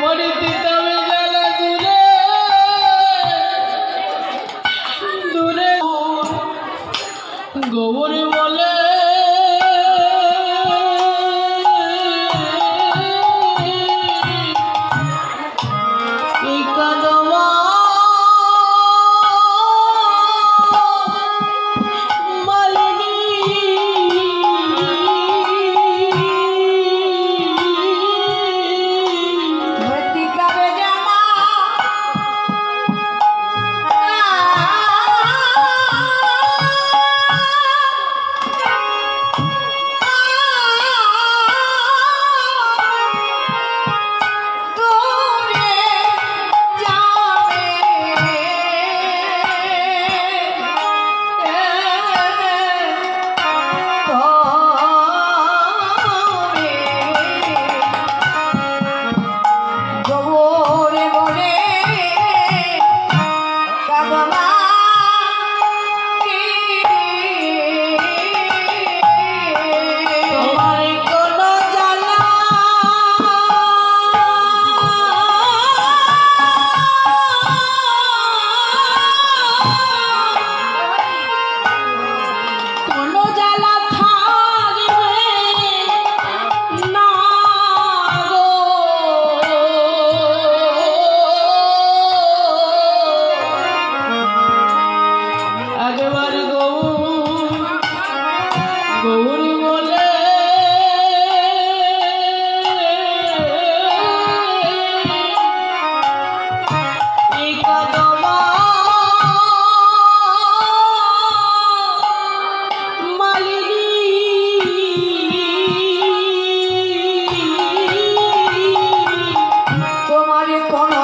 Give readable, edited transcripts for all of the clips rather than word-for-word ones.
তোমারই তিতাবে জ্বালা দূরে দূরে গোবরে বলে এই কাদমা গৌরী বলে এই কাদমা মালিনী তোমার কোনো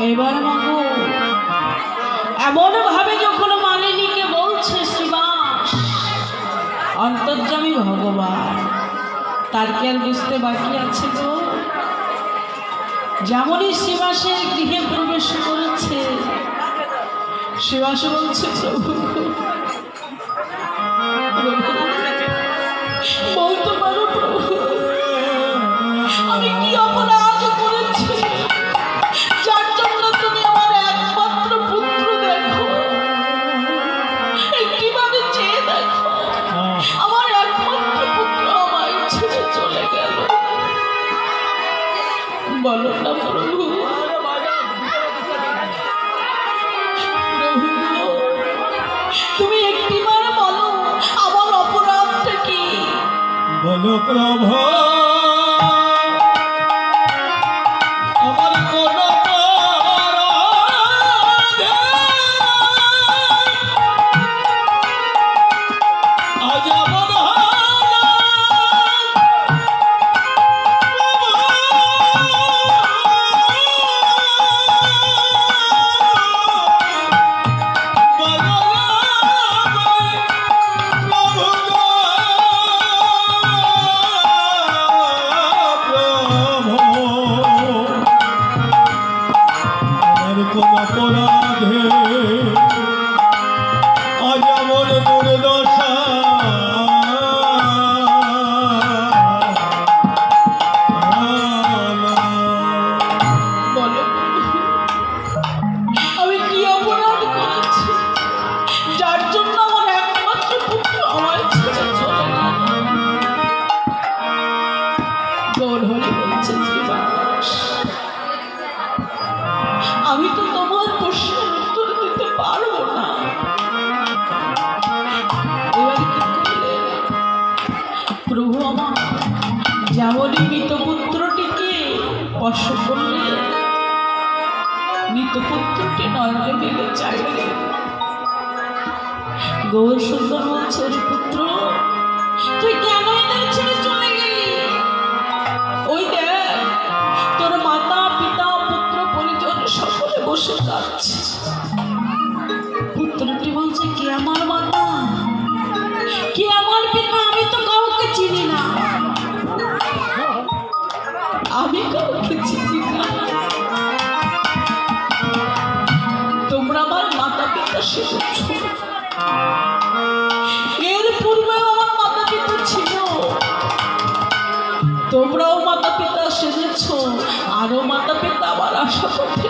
এবার মাগো এমন ভাবে যখন মালিনীকে বলছে শ্রীবাস অন্তর্যামী ভগবান, তার কি আর বুঝতে বাকি আছে গো? যেমনই শ্রীবাসের গৃহে প্রবেশ করেছে, শ্রীবাস বলছে প্রভু বলতে পারো প্রভু, আমি কি অপরাধ করেছি যার জন্য তুমি আমার একমাত্র পুত্র দেখো, একটিবারে চেয়ে দেখো, আমার একমাত্র পুত্র আমায় ছেড়ে চলে গেল। বলো না প্রভু, তুমি একটিবার বলো আমার অপরাধটা কি? বলো প্রভু, আমার কোন আজ আমার আমি তো তোমার প্রশ্নের উত্তর দিতে পারবো না। এবার কি করলে প্রভু? আমার যেমনই মৃতপুত্রটিকে স্পর্শ করলে মৃতপুত্রটি নয়নে মেলে চাইলে। গৌর সুন্দর বলছে, পুত্র তুই কেন এদের ছেড়ে চলে গেলি? ওই দেখ তোর মাতা পিতা পুত্র পরিজন সকলে বসে কাঁদছে। পুত্রটি বলছে, কে আমার মাতা, কে আমার পিতা? আমি তো কাউকে চিনি না, আমি কাউকে চিনি না। তোমরা আমার মাতা পিতা সেজেছ, এর পূর্বেও আমার মাতা পিতা ছিল, তোমরাও মাতা পিতা সেজেছ, আরো মাতা পিতা আমার আশা করতে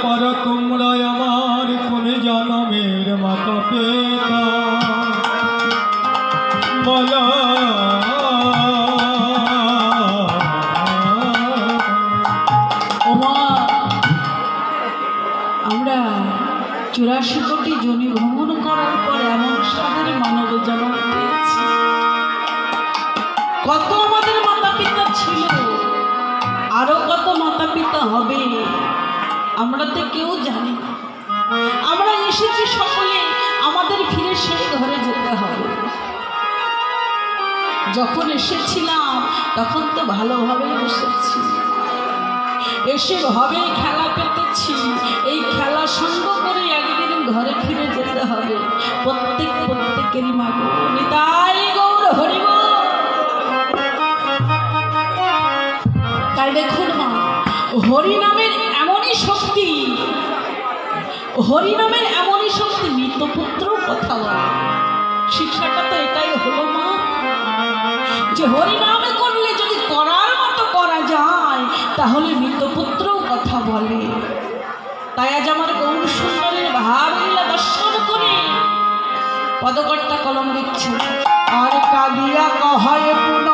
পর তোমরা আমার কোন জনমের মাতা পিতা বলো। আমরা 84 কোটি জনি ভ্রমণ করার পর এমন সাদের মানব জন্ম পেয়েছি। কত আমাদের মাতা পিতা ছিল, আরো কত মাতা পিতা হবে আমরা তো কেউ জানি না। আমরা এসেছি সকলে, আমাদের ফিরে সেই ঘরে যেতে হবে। যখন এসেছিলাম তখন তো ভালোভাবে এসেছি, এসে ভাবে খেলা পেতেছি, এই খেলা সঙ্গ করে একদিন ঘরে ফিরে যেতে হবে। প্রত্যেকেরই মা গো নিতাই গৌর হরিব। তাই দেখুন মা, হরিনামের এমনই শক্তি, হরিনামের এমনই শক্তি, মৃতপুত্র কথা বলে। শিক্ষাটা তো এটাই হলো মা, যে হরিনামে করলে যদি করার মতো করা যায় তাহলে মৃতপুত্রও কথা বলে। তাই আজ আমার গৌর সুন্দরের ভাবলীলা দর্শন করে পদকর্তা কলম দিচ্ছে, আর কাঁদিয়া কহে পুনঃ